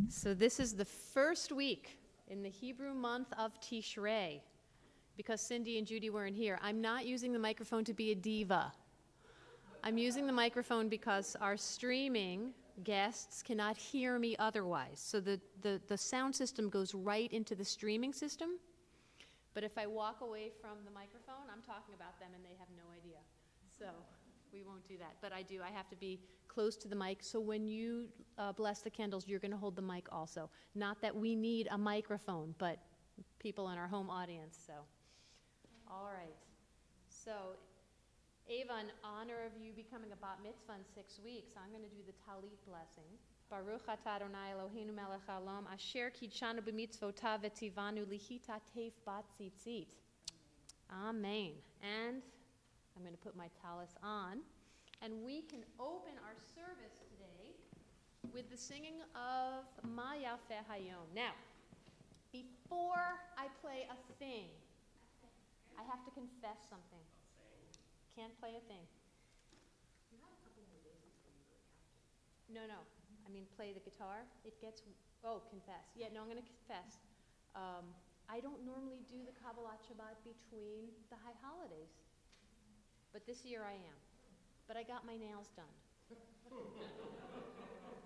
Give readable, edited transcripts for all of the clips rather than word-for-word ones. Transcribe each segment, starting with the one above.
So this is the first week in the Hebrew month of Tishrei. Because Cindy and Judy weren't here, I'm not using the microphone to be a diva. I'm using the microphone because our streaming guests cannot hear me otherwise. So the sound system goes right into the streaming system. But if I walk away from the microphone, I'm talking about them and they have no idea. So we won't do that. But I do. I have to be close to the mic. So when you bless the candles, you're going to hold the mic also. Not that we need a microphone, but people in our home audience. So, all right. So, Ava, in honor of you becoming a bat mitzvah in 6 weeks, I'm going to do the talit blessing. Baruch atah Adonai Eloheinu melech haolam asher kidshanu b'mitzvotav v'tzivanu lihita teif bat tzitzit. Amen. And I'm going to put my talis on. And we can open our service today with the singing of Ma Yafeh Hayom. Now, before I play a thing, I have to confess something. Can't play a thing. You have a couple more days before you really have to. No. I mean, play the guitar. It gets, confess. Yeah, no, I'm going to confess. I don't normally do the Kabbalat Shabbat between the high holidays. But this year I am. But I got my nails done.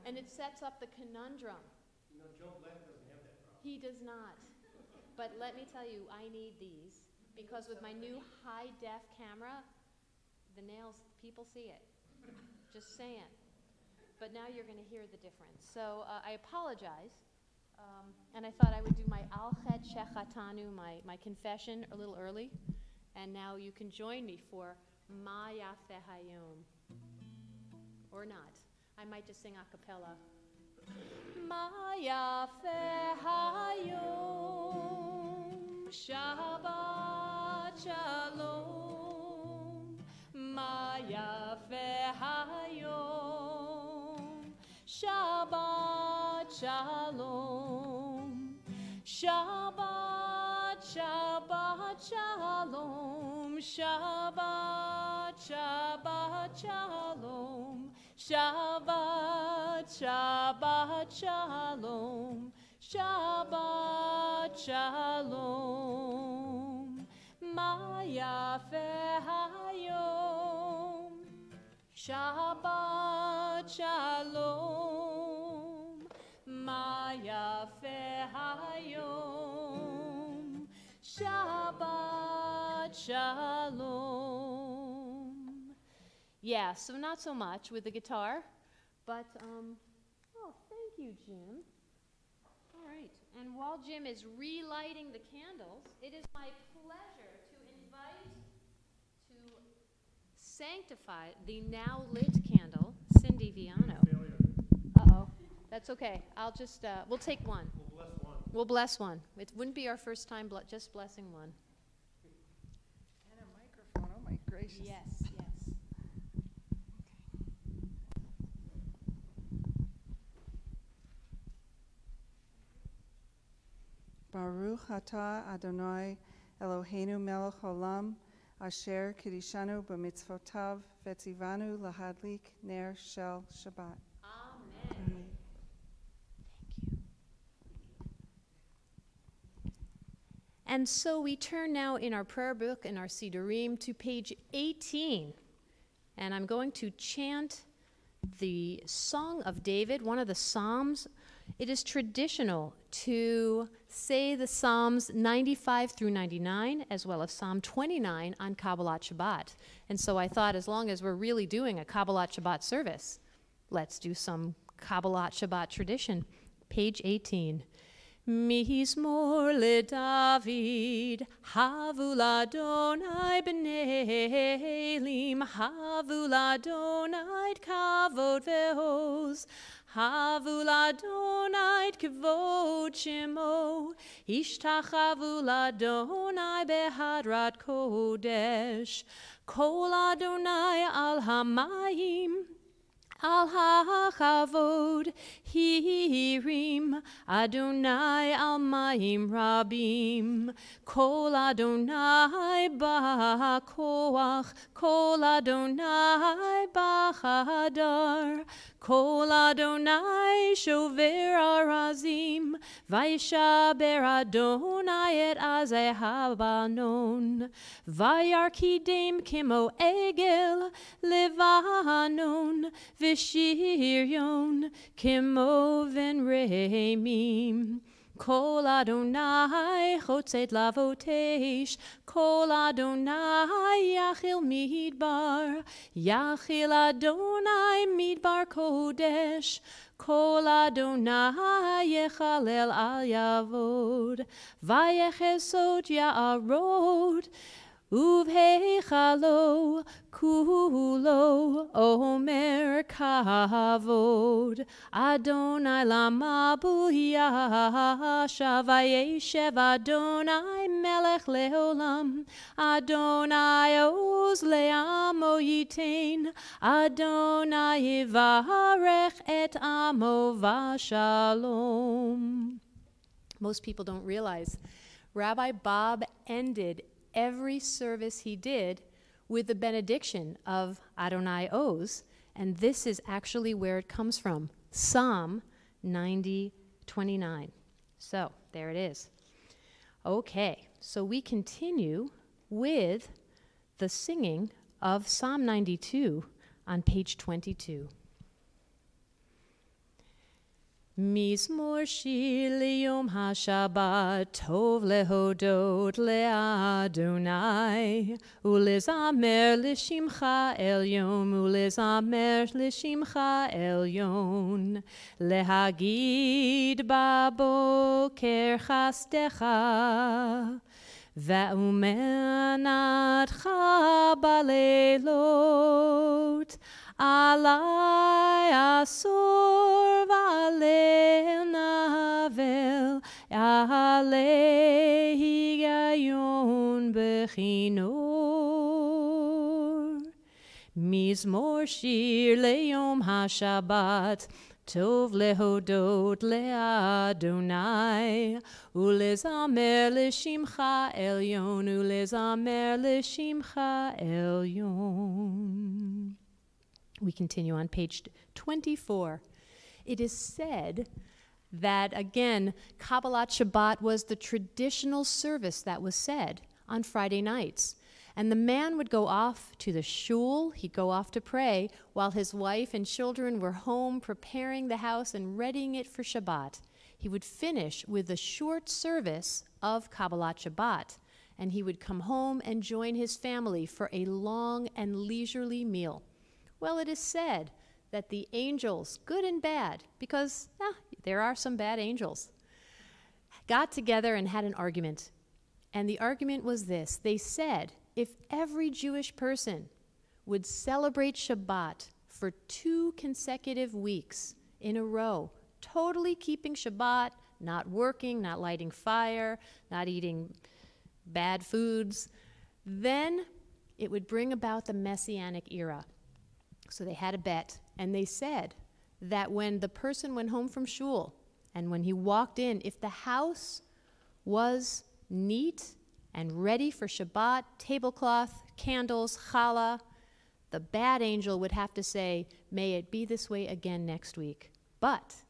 And it sets up the conundrum. You know, Joe Black doesn't have that problem. He does not. But let me tell you, I need these. Because with my new high-def camera, the nails, people see it. Just saying. But now you're going to hear the difference. So I apologize. And I thought I would do my Al-Chet Shechatanu, my confession, a little early. And now you can join me for Ma Yafeh Hayom. Or not. I might just sing a cappella. Ma Yafeh Hayom, Shabbat Shalom. Ma Yafeh Hayom, Shabbat Shalom. Shabbat, Shabbat Shalom. Shabbat, Shabbat Shalom. Shabbat, Shabbat Shalom. Shabbat Shalom. Ma Yafeh Hayom. Shabbat Shalom. Ma Yafeh Hayom. Shabbat Shalom. Yeah, so not so much with the guitar, but, thank you, Jim. All right, and while Jim is relighting the candles, it is my pleasure to invite, to sanctify the now lit candle, Cindy Viano. Uh-oh, that's okay. I'll just, we'll take one. We'll bless one. It wouldn't be our first time just blessing one. And a microphone, oh my gracious. Yes. Baruch atah Adonai Eloheinu melech haolam asher kidshanu b'mitzvotav v'tzivanu lahadlik ner shel Shabbat. Amen. Amen. Thank you. And so we turn now in our prayer book, in our Sidurim, to page 18. And I'm going to chant the Song of David, one of the Psalms. It is traditional to say the Psalms 95 through 99, as well as Psalm 29 on Kabbalat Shabbat. And so I thought, as long as we're really doing a Kabbalat Shabbat service, let's do some Kabbalat Shabbat tradition. Page 18. Mizmor leDavid, havu l'Adonai b'nei elim, havu l'Adonai kavod ve'oz, havu l'Adonai kavod shemo, ishtachavu l'Adonai behadrat kodesh, kol Adonai al hamayim, al hachavod hirim, Adonai al mayim rabim, kol Adonai ba'koach, kol Adonai b'chadar, Kol Adonai shover arazim, Vayishaber Adonai et azeh habanon, Vayarkidem kimo egel levanon, Vishiryon kimo venremim. Kol Adonai chotzet lavotesh, Kol Adonai yachil midbar, Yachil Adonai midbar kodesh, Kol Adonai yechalel al yavod, Vayechesot ya'arod, Uvheichalo kulo omer kavod, Adonai lamabu yasha, Vayeshev Adonai melech leolam, Adonai oz le'amo yitain, Adonai yivarech et amo vashalom. Most people don't realize Rabbi Bob ended every service he did with the benediction of Adonai Oz, and this is actually where it comes from, Psalm 90:29. So there it is. Okay, so we continue with the singing of Psalm 92 on page 22. Mizmor shir liyom hashabat tov lehodot le'Adonai ulezamer lishimcha elyon ulezamer lishimcha elyon lehagid baboker chasdecha ve'umenatcha balelot alai asor v'alei navel alei higayon bechinor mizmor shir leyom hashabat tov lehodot le'Adonai ulezamer lishimcha elyon ulezamer lishimcha elyon. We continue on page 24. It is said that, again, Kabbalat Shabbat was the traditional service that was said on Friday nights. And the man would go off to the shul, he'd go off to pray, while his wife and children were home preparing the house and readying it for Shabbat. He would finish with a short service of Kabbalat Shabbat, and he would come home and join his family for a long and leisurely meal. Well, it is said that the angels, good and bad, because there are some bad angels, got together and had an argument. And the argument was this. They said, if every Jewish person would celebrate Shabbat for 2 consecutive weeks in a row, totally keeping Shabbat, not working, not lighting fire, not eating bad foods, then it would bring about the Messianic era. So they had a bet, and they said that when the person went home from shul and when he walked in, if the house was neat and ready for Shabbat, tablecloth, candles, challah, the bad angel would have to say, may it be this way again next week. But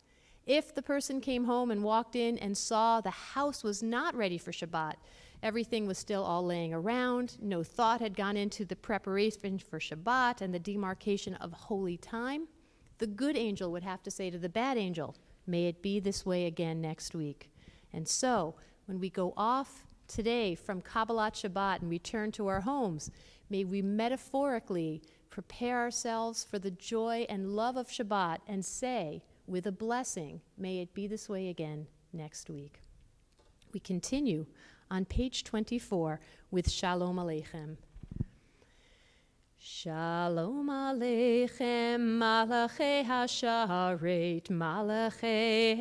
if the person came home and walked in and saw the house was not ready for Shabbat, everything was still all laying around, no thought had gone into the preparation for Shabbat and the demarcation of holy time, the good angel would have to say to the bad angel, may it be this way again next week. And so, when we go off today from Kabbalat Shabbat and return to our homes, may we metaphorically prepare ourselves for the joy and love of Shabbat and say, with a blessing, may it be this way again next week. We continue on page 24 with Shalom Aleichem. Shalom Aleichem, Malachei Hasharet, Malachei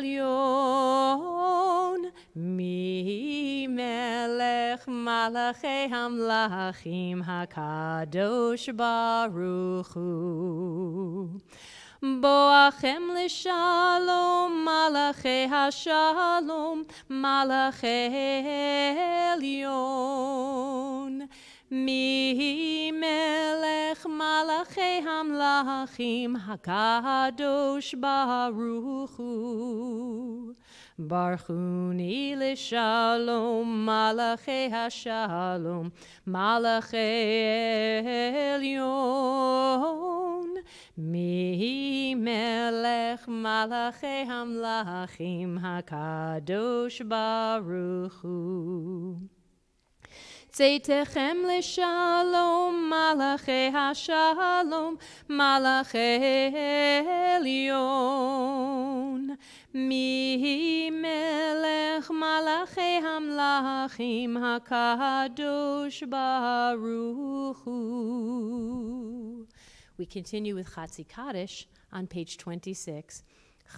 Elyon, Mi Melech Malachei Hamlachim HaKadosh Baruch Hu. Boachem l'shalom, malachei hashalom, malachei elyon. Mi melech malachei hamlachim Malachim HaKadosh Baruch Hu. Barchuni L'Shalom Malachei HaShalom Malachei Elyon Mi Melech Malachei Hamlachim HaKadosh Baruch Hu. Tzeitechem L'Shalom Malachei HaShalom Malachei Elyon Mi Melech Malachei Hamlachim HaKadosh Baruch Hu. We continue with Chatzi Kaddish on page 26.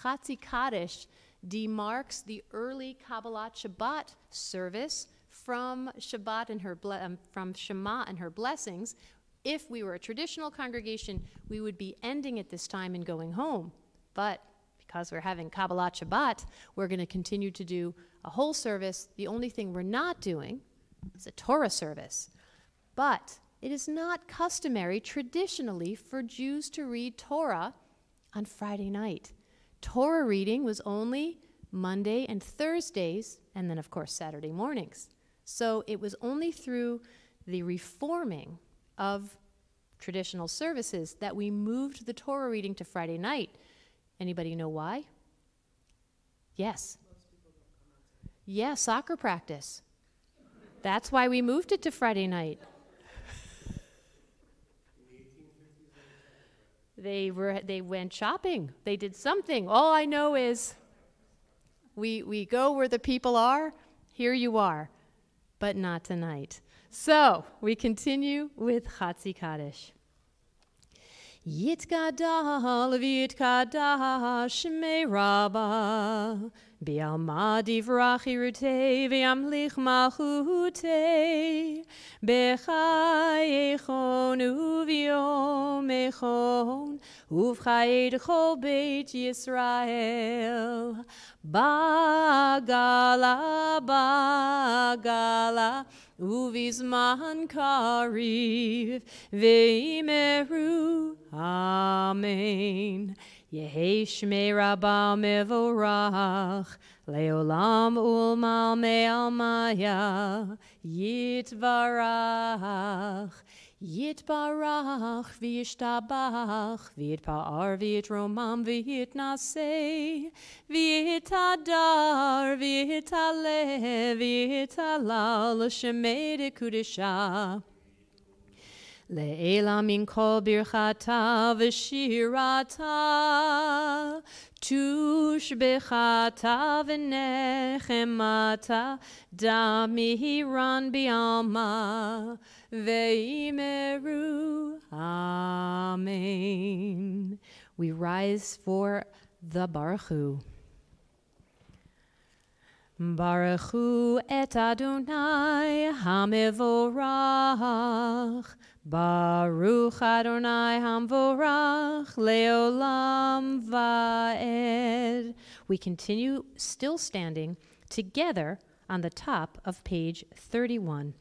Chatzi Kaddish demarks the early Kabbalat Shabbat service from Shabbat and from Shema and her blessings. If we were a traditional congregation, we would be ending at this time and going home. But because we're having Kabbalat Shabbat, we're going to continue to do a whole service. The only thing we're not doing is a Torah service. But it is not customary traditionally for Jews to read Torah on Friday night. Torah reading was only Monday and Thursdays, and then, of course, Saturday mornings. So it was only through the reforming of traditional services that we moved the Torah reading to Friday night. Anybody know why? Yes. Yeah, soccer practice. That's why we moved it to Friday night. They went shopping. They did something. All I know is we go where the people are. Here you are. But not tonight. So we continue with Chatzi Kaddish. Yitkadal v'yitkadash shmei Rabbah B'alma divrach irutei v'yamlich malchutei B'chayechon u'v'yom echon U'v'chayed chol beit Yisrael Bagala bagala Uvizman kariv veimeru amen. Yehi shmei Rabbah mevorach leolam ulmal me'almaya yitvarach yitbarach v'yishtabach v'yitpa'ar v'yitromam v'yitnaseh v'yitadar v'yitaleh v'yitalal shemei dekudesha Le'ela min kol birchata v'shirata tushbechata v'nechemata damihiran bi'alma ve'imeru amen. We rise for the Baruch Hu. Baruch Hu et Adonai hamevorach Baruch Adonai hamvorach leolam va'ed. We continue still standing together on the top of page 31.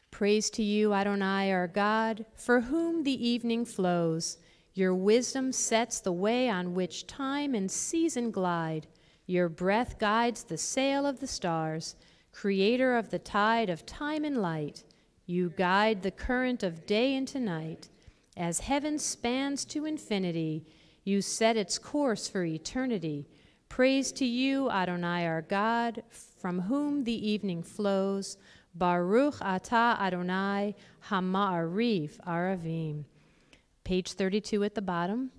Praise to you, Adonai, our God, for whom the evening flows. Your wisdom sets the way on which time and season glide. Your breath guides the sail of the stars, creator of the tide of time and light. You guide the current of day into night. As heaven spans to infinity, you set its course for eternity. Praise to you, Adonai, our God, from whom the evening flows. Baruch atah Adonai hama'ariv aravim. Page 32 at the bottom.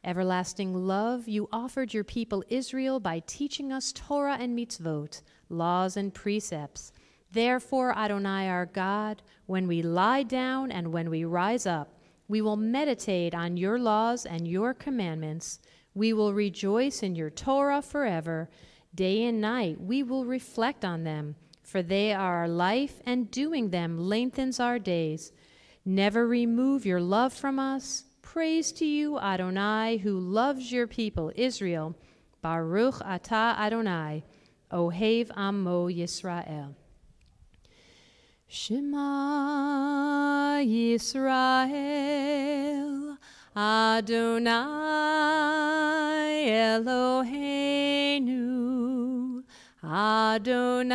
Everlasting love, you offered your people Israel by teaching us Torah and mitzvot, laws and precepts. Therefore, Adonai our God, when we lie down and when we rise up, we will meditate on your laws and your commandments. We will rejoice in your Torah forever. Day and night we will reflect on them, for they are our life, and doing them lengthens our days. Never remove your love from us. Praise to you, Adonai, who loves your people, Israel. Baruch atah Adonai, Ohev Amo Yisrael. Shema Yisrael, Adonai Eloheinu, Adonai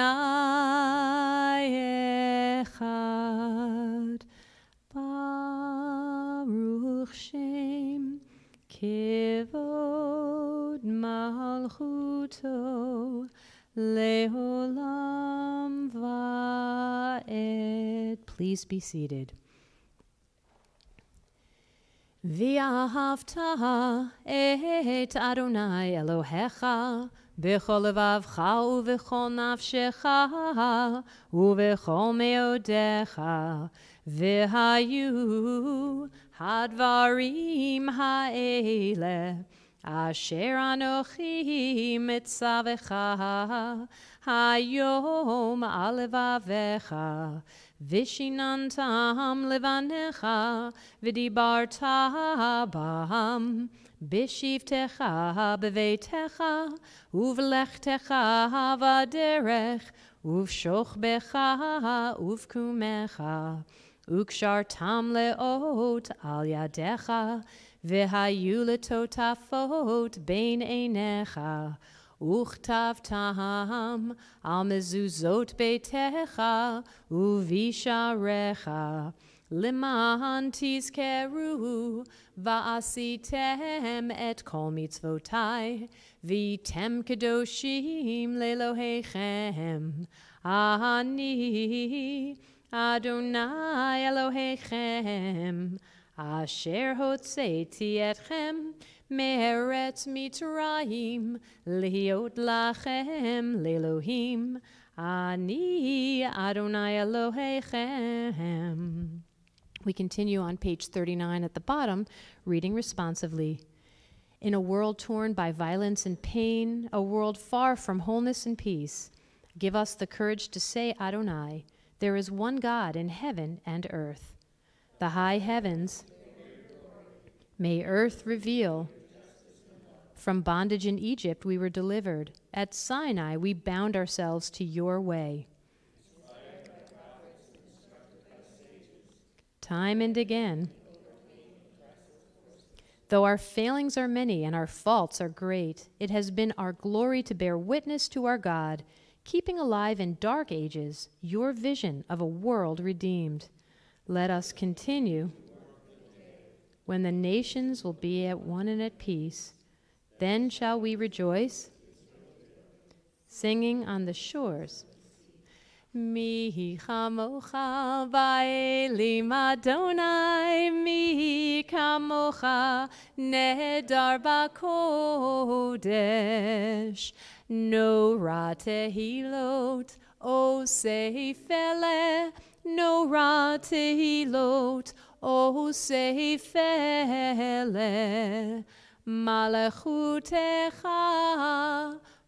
Echad, Baruch Shem Kevod Malchuto Leolam Va'ed. Please be seated. V'ahavta et Adonai Elohecha b'chol levavcha u'v'chol nafshecha u'v'chol meodecha v'hayu hadvarim ha'ele asher anochi mitzavecha hayom al levavecha Vishinantam levanecha v'dibarta bam b'shivtecha b'veitecha uv'lechtecha v'aderech uv'shochbecha uv'kumecha ukshartam leot al yadecha v'hayu letotafot bein einecha Uchtavtam al mezuzot beitecha uvisharecha liman tizkeru va'asitem et kol mitzvotai v'item kedoshim lelohechem ani Adonai Elohechem asher hotzeti etchem Me'eretz Mitzrayim, liot lachem le'elohim, ani Adonai Elohechem. We continue on page 39 at the bottom, reading responsively. In a world torn by violence and pain, a world far from wholeness and peace, give us the courage to say, Adonai, there is one God in heaven and earth. The high heavens, may earth reveal. From bondage in Egypt we were delivered. At Sinai we bound ourselves to your way. Time and again, though our failings are many and our faults are great, it has been our glory to bear witness to our God, keeping alive in dark ages your vision of a world redeemed. Let us continue. When the nations will be at one and at peace, then shall we rejoice, singing on the shores. Mi chamocha ba'elim Adonai, mi kamocha nedar b'kodesh. No ra tehilot o seifele, no ra tehilot o seifele. Malachutecha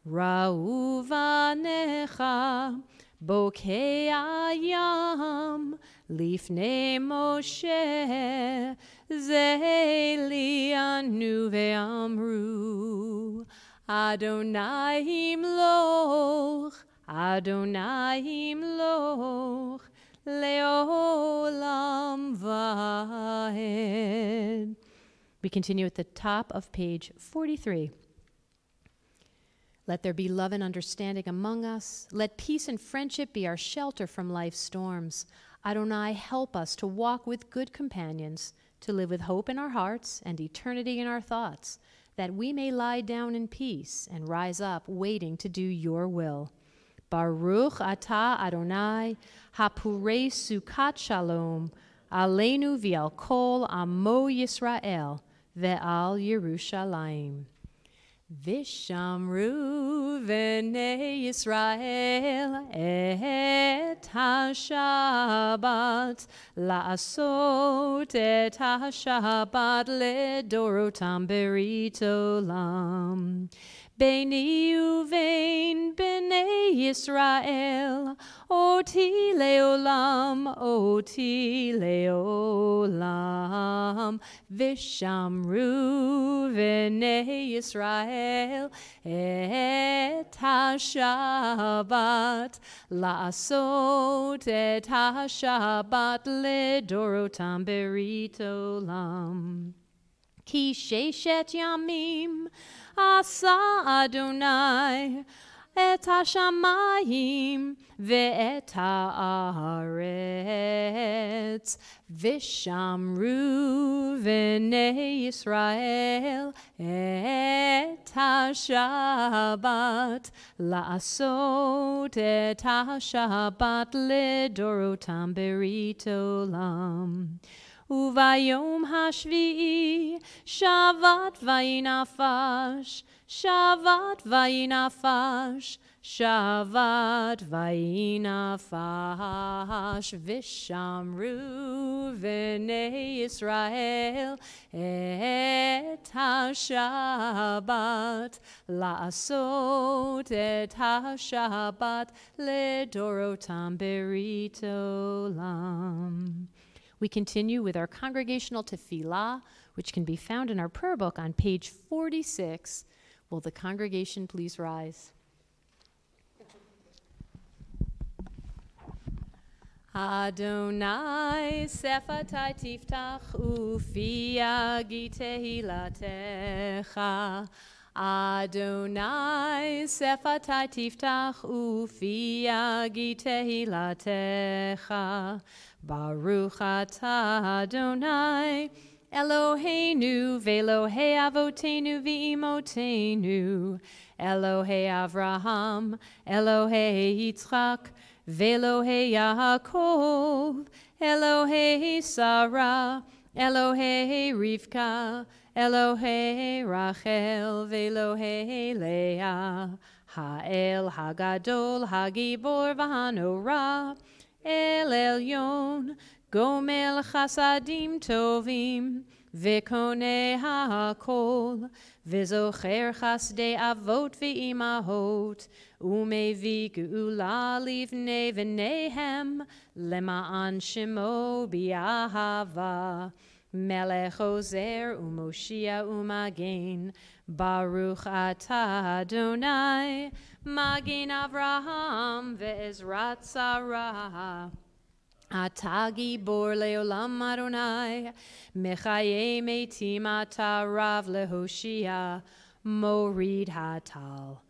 ra'uvanecha bokei ayam lifnei Moshe zelianu ve'amru Adonai imloch Adonai imloch leolam va'ed. We continue at the top of page 43. Let there be love and understanding among us. Let peace and friendship be our shelter from life's storms. Adonai, help us to walk with good companions, to live with hope in our hearts and eternity in our thoughts, that we may lie down in peace and rise up waiting to do your will. Baruch atah Adonai, hapurei sukat shalom, aleinu v'al kol amo Yisrael, ve'al Yerushalayim. Vishamru v'nei Yisrael et ha-Shabbat, la'asot et ha-Shabbat ledorotam berit olam. Beini uvein bnei Yisrael, oti leolam, vishamru bnei Yisrael, et ha-Shabbat, la'asot et ha-Shabbat ledorotam berit olam. Ki sheshet yamim asa Adonai et hashamayim ve'et haaretz vishamru v'nei Yisrael et hashabat la'asot et hashabat ledorotam berit olam. Uvayom hashvi'i shavat vayinafash, shavat vayinafash, shavat vayinafash, vishamru v'nei Yisrael et ha-Shabbat, la'asot et ha-Shabbat ledorotam berit olam. We continue with our congregational tefillah, which can be found in our prayer book on page 46. Will the congregation please rise? Adonai sefatai tiftach ufi agi tehilatecha. Adonai sefatai tiftach ufi agi tehilatecha. Baruch atah Adonai Eloheinu ve'Elohei avotenu v'imotenu, Elohei Avraham, Elohei Yitzchak, ve'Elohei Yaakov, Elohei Sarah, Elohei Rivka, Elohei Rachel, ve'Elohei Leah, Ha'el Hagadol, Hagibor v'Hanorah, El Elyon, Gomel Chasadim Tovim, V'Koneh HaKol, V'Zocher Chasdei Avot V'Imahot, Umevi Geula Livnei V'Nehem, Lema'an Shemo B'Ahava, Melech Ozer Umoshia Umagen, Baruch Atah Adonai, Magin Avraham Ve'ezrat Sarah. Atah gibor leolam Adonai, Mechaye metim atah rav lehoshia, Morid hatal.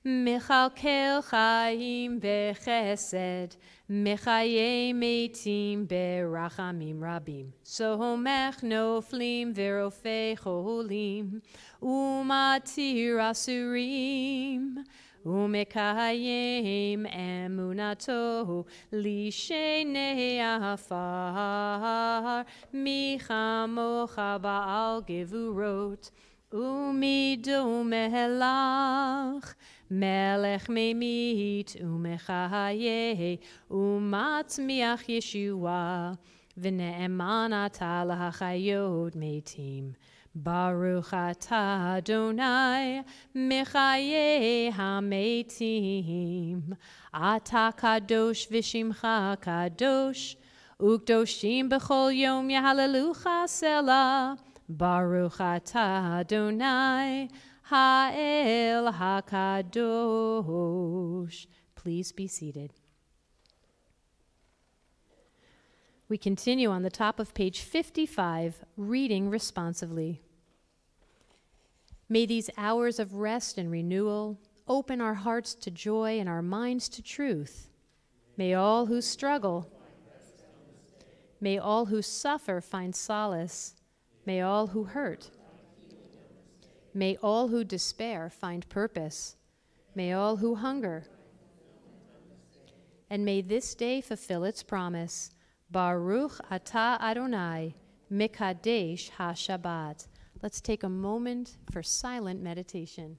Mechalkel chaim bechesed, Mechaye metim berachamim rabim. Sohomech noflim verofei cholim, Umatir asurim. Umekayim emunato lishenei afar michamocha ba'al gevurot umido melach melech memit umechaye umatzmiach Yeshua v'ne'eman ata lahachayot metim. Baruch atah Adonai, Mechaye hametim. Atah kadosh v'shimcha kadosh, ukdoshim b'chol yom yahalelucha selah. Baruch atah Adonai, ha'el hakadosh. Please be seated. We continue on the top of page 55, reading responsively. May these hours of rest and renewal open our hearts to joy and our minds to truth. May all who struggle, may all who suffer find solace. May all who hurt, may all who despair find purpose. May all who hunger, and may this day fulfill its promise. Baruch atah Adonai, Mekadesh HaShabbat. Let's take a moment for silent meditation.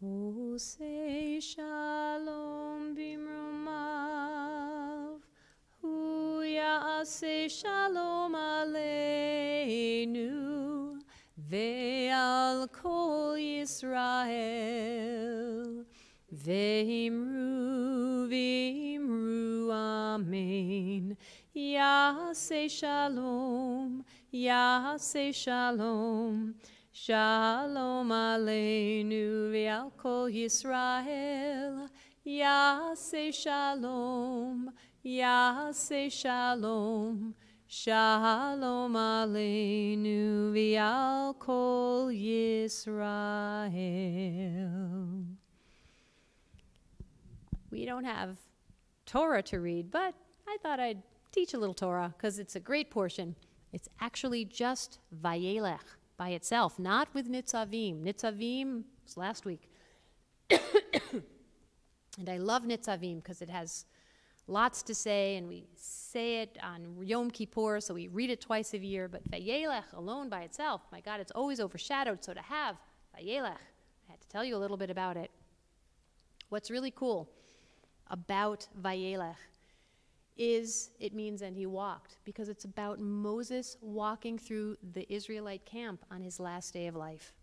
Osei shalom bimrumav, hu ya'aseh shalom aleinu, ve'al kol Yisrael, ve'imru v'imru amen. Ya'aseh shalom, Ya'aseh shalom, Shalom aleinu ve'al kol Yisrael. Ya'aseh shalom, Ya'aseh shalom, Shalom aleinu ve'al kol Yisrael. We don't have Torah to read, but I thought I'd teach a little Torah because it's a great portion. It's actually just Vayelech by itself, not with Nitzavim. Nitzavim was last week. And I love Nitzavim because it has lots to say, and we say it on Yom Kippur, so we read it twice a year. But Vayelech alone by itself, my God, it's always overshadowed. So to have Vayelech, I had to tell you a little bit about it. What's really cool about Vayelech is it means and he walked, because it's about Moses walking through the Israelite camp on his last day of life,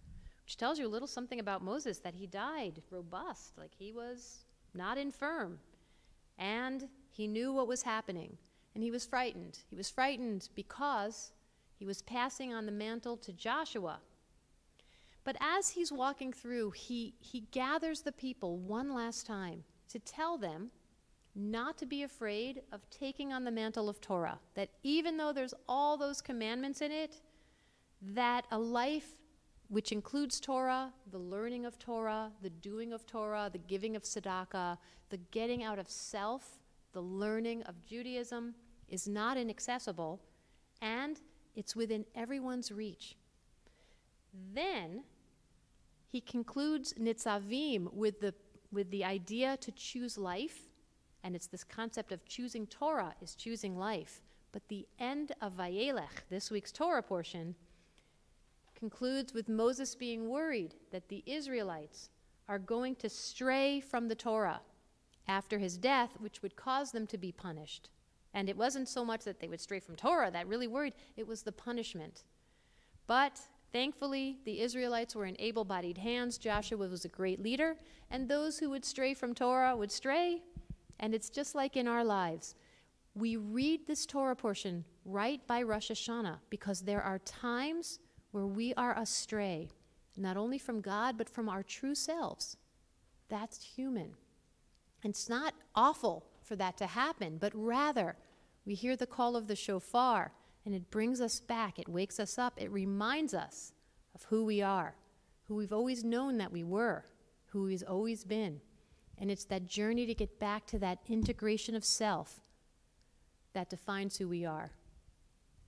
which tells you a little something about Moses, that he died robust, like he was not infirm, and he knew what was happening, and he was frightened. He was frightened because he was passing on the mantle to Joshua. But as he's walking through, he gathers the people one last time to tell them not to be afraid of taking on the mantle of Torah, that even though there's all those commandments in it, that a life which includes Torah, the learning of Torah, the doing of Torah, the giving of tzedakah, the getting out of self, the learning of Judaism, is not inaccessible, and it's within everyone's reach. Then he concludes Nitzavim with the idea to choose life. And it's this concept of choosing Torah is choosing life. But the end of Vayelech, this week's Torah portion, concludes with Moses being worried that the Israelites are going to stray from the Torah after his death, which would cause them to be punished. And it wasn't so much that they would stray from Torah that really worried, it was the punishment. But thankfully, the Israelites were in able-bodied hands. Joshua was a great leader, and those who would stray from Torah would stray. And it's just like in our lives. We read this Torah portion right by Rosh Hashanah because there are times where we are astray, not only from God, but from our true selves. That's human. And it's not awful for that to happen, but rather we hear the call of the shofar, and it brings us back. It wakes us up. It reminds us of who we are, who we've always known that we were, who we've always been. And it's that journey to get back to that integration of self that defines who we are.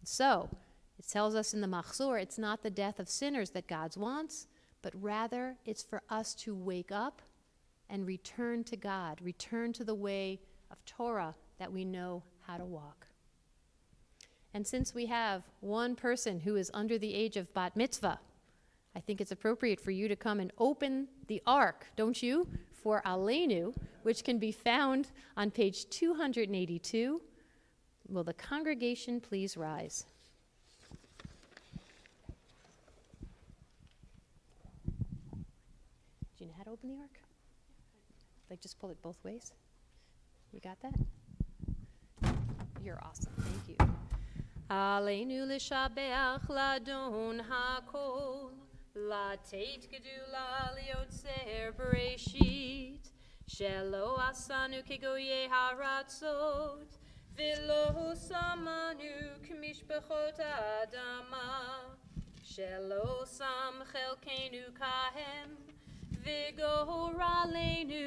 So, it tells us in the Machzor, it's not the death of sinners that God wants, but rather it's for us to wake up and return to God, return to the way of Torah that we know how to walk. And since we have one person who is under the age of bat mitzvah, I think it's appropriate for you to come and open the ark, don't you, for Aleinu, which can be found on page 282. Will the congregation please rise? Do you know how to open the ark? Like just pull it both ways? You got that? You're awesome. Thank you. Aleinu l'shabeach ladon hakol, לתת גדולה ליוצר בראשית, שלא עשנו כגויי הארצות, ולא שמנו כמשפחות האדמה, שלא שם חלקנו כהם, וגורלנו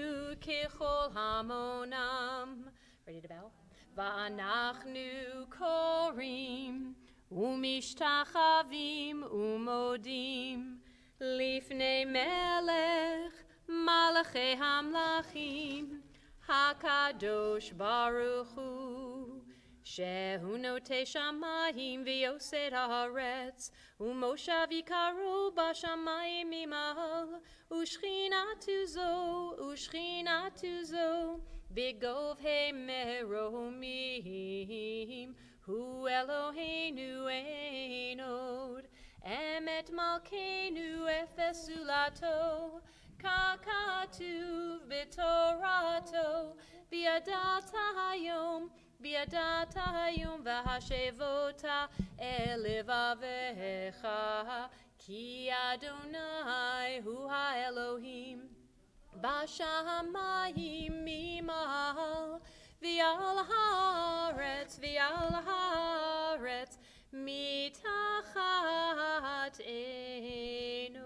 ככל המונם. Ready to bow? ואנחנו קוראים ומשתחווים ומודים לפני מלך מלכי המלכים הקדוש ברוך הוא Shehu note shamayim v'yosed haaretz, u'moshav yikaru b'shamayim mimal, u'shchinatu zo, b'gov he meromim, hu Eloheinu einod, emet malkeinu efesulato, kakatuv b'torato, biadat hayom v'hashevota elevavecha, ki Adonai hu ha'Elohim, b'shamayim mimal, v'al haaretz, mitachat enod.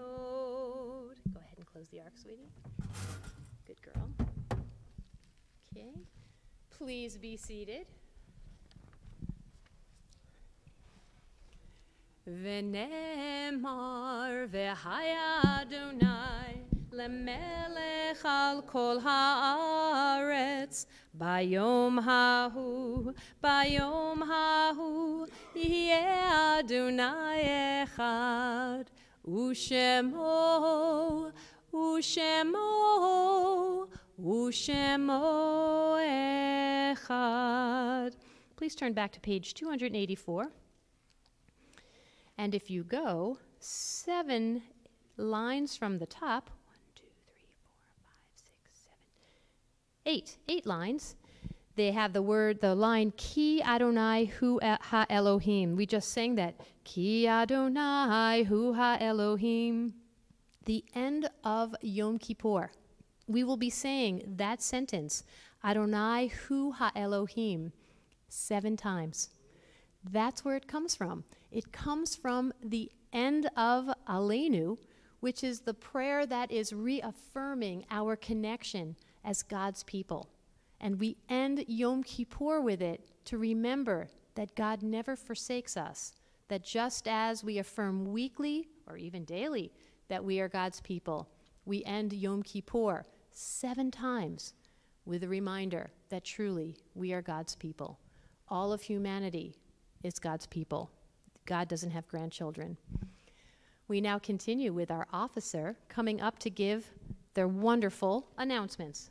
Go ahead and close the ark, sweetie. Good girl. Okay. Please be seated. V'nemar v'haya Adonai lemelech al kol haaretz bayom hahu yeh Adonai echad u'shemo echad. Please turn back to page 284. And if you go 7 lines from the top, 8 lines, they have the line, Ki Adonai hu ha-Elohim. We just sang that, Ki Adonai hu ha-Elohim. The end of Yom Kippur. We will be saying that sentence, Adonai hu ha-Elohim, 7 times. That's where it comes from. It comes from the end of Aleinu, which is the prayer that is reaffirming our connection as God's people. And we end Yom Kippur with it to remember that God never forsakes us, that just as we affirm weekly or even daily that we are God's people, we end Yom Kippur 7 times with a reminder that truly we are God's people. All of humanity is God's people. God doesn't have grandchildren. We now continue with our officer coming up to give their wonderful announcements.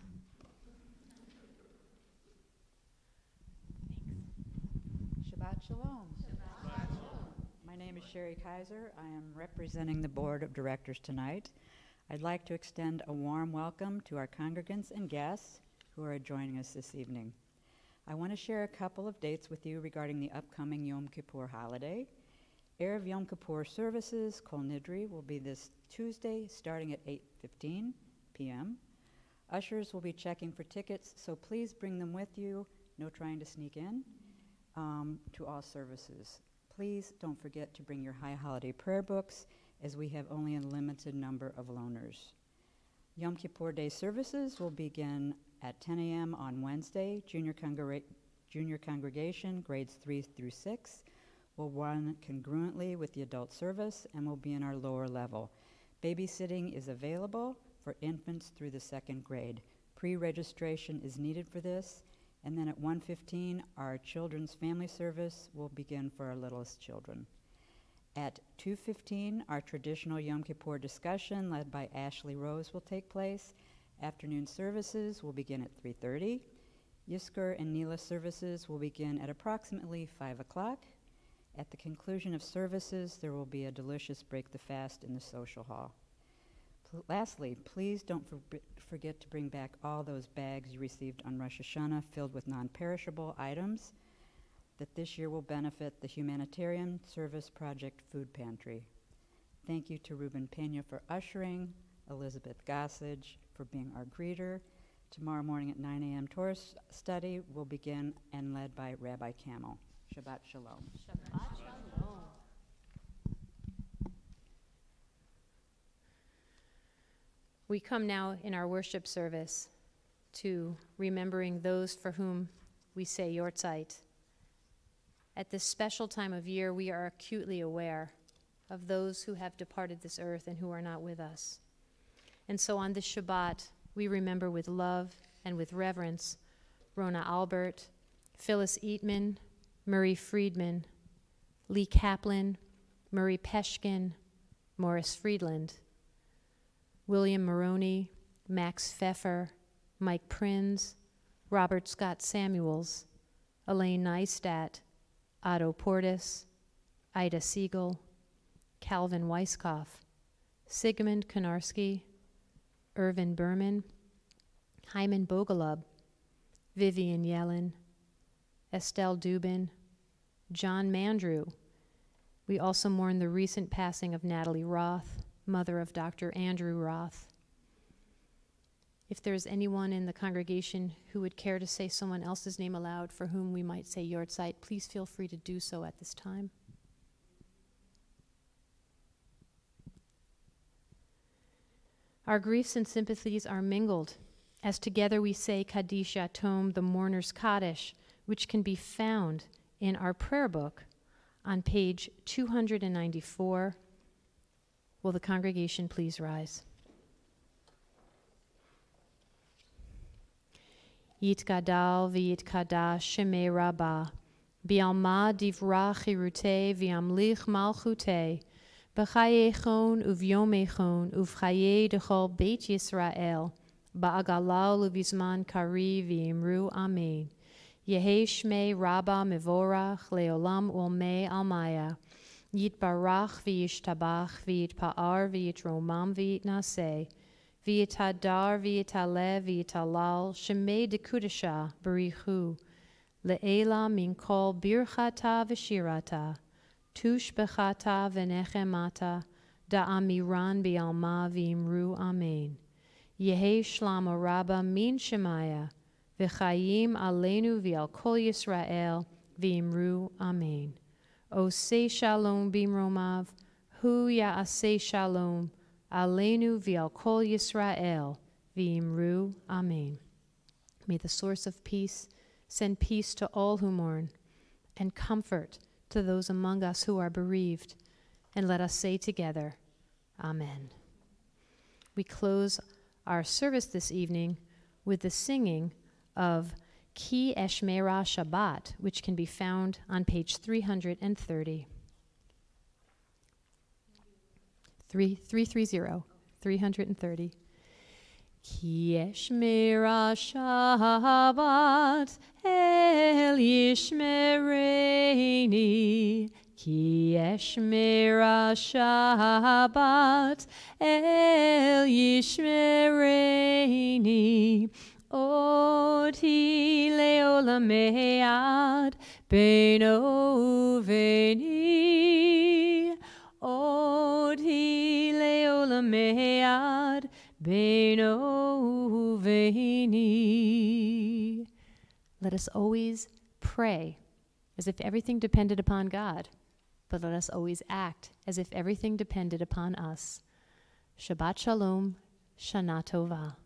Shabbat Shalom. My name is Sherry Kaiser. I am representing the Board of Directors tonight. I'd like to extend a warm welcome to our congregants and guests who are joining us this evening. I want to share a couple of dates with you regarding the upcoming Yom Kippur holiday. Erev Yom Kippur services, Kol Nidri, will be this Tuesday starting at 8:15 p.m. Ushers will be checking for tickets, so please bring them with you. No trying to sneak in to all services. Please don't forget to bring your high holiday prayer books, as we have only a limited number of loaners. Yom Kippur Day services will begin at 10 a.m. on Wednesday. Junior congregation, grades 3 through 6, will run congruently with the adult service and will be in our lower level. Babysitting is available for infants through the 2nd grade. Pre-registration is needed for this. And then at 1:15, our children's family service will begin for our littlest children. At 2:15, our traditional Yom Kippur discussion led by Ashley Rose will take place. Afternoon services will begin at 3:30. Yisker and Neela services will begin at approximately 5 o'clock. At the conclusion of services, there will be a delicious break the fast in the social hall. Lastly, please don't forget to bring back all those bags you received on Rosh Hashanah filled with non-perishable items that this year will benefit the Humanitarian Service Project Food Pantry. Thank you to Ruben Pena for ushering, Elizabeth Gossage for being our greeter. Tomorrow morning at 9 a.m. Torah study will begin and led by Rabbi Camel. Shabbat Shalom. Shabbat Shalom. We come now in our worship service to remembering those for whom we say Yortzeit. At this special time of year, we are acutely aware of those who have departed this earth and who are not with us. And so on this Shabbat, we remember with love and with reverence Rona Albert, Phyllis Eatman, Murray Friedman, Lee Kaplan, Murray Peshkin, Morris Friedland, William Maroney, Max Pfeffer, Mike Prinz, Robert Scott Samuels, Elaine Neistat, Otto Portis, Ida Siegel, Calvin Weiskopf, Sigmund Konarski, Irvin Berman, Hyman Bogalub, Vivian Yellen, Estelle Dubin, John Mandrew. We also mourn the recent passing of Natalie Roth, mother of Dr. Andrew Roth. If there's anyone in the congregation who would care to say someone else's name aloud for whom we might say Yortzeit, please feel free to do so at this time. Our griefs and sympathies are mingled, as together we say Kaddish Yatom, the mourner's Kaddish, which can be found in our prayer book on page 294. Will the congregation please rise? Yitgadal v'yitkadash shemei Rabbah, bi'alma divra chirutei v'yamlich malchutei, b'chayechon uv'yomechon uv'chayei dechol Beit Yisrael, ba'agalal uv'izman kari v'imru amen. Yehi shmei Rabbah mevorach leolam ulmei almaya, yitbarach v'yishtabach v'yitpa'ar v'yitromam v'yitnaseh, v'yitadar v'yitaleh v'yitalal shemei dekudesha barichu, le'ela min kol birchata v'shirata, tush bechata v'nechemata, da'amiran bi'alma v'imru amen. Yehi shlama Rabbah min shemaya, v'chayim aleinu v'al kol Yisrael v'imru amen. Osei shalom bimromav, hu ya'asei shalom, aleinu v'al kol Yisrael v'imru amen. May the source of peace send peace to all who mourn, and comfort to those among us who are bereaved. And let us say together, Amen. We close our service this evening with the singing of Ki Eshmera Shabbat, which can be found on page 330. 330. Ki Eshmera Shabbat El Yishmereini, Ki Eshmera Shabbat El Yishmereini, Oti leolamei ad beino uveni, Oti leolamei ad beino uveni. Let us always pray as if everything depended upon God, but let us always act as if everything depended upon us. Shabbat Shalom, Shana Tova.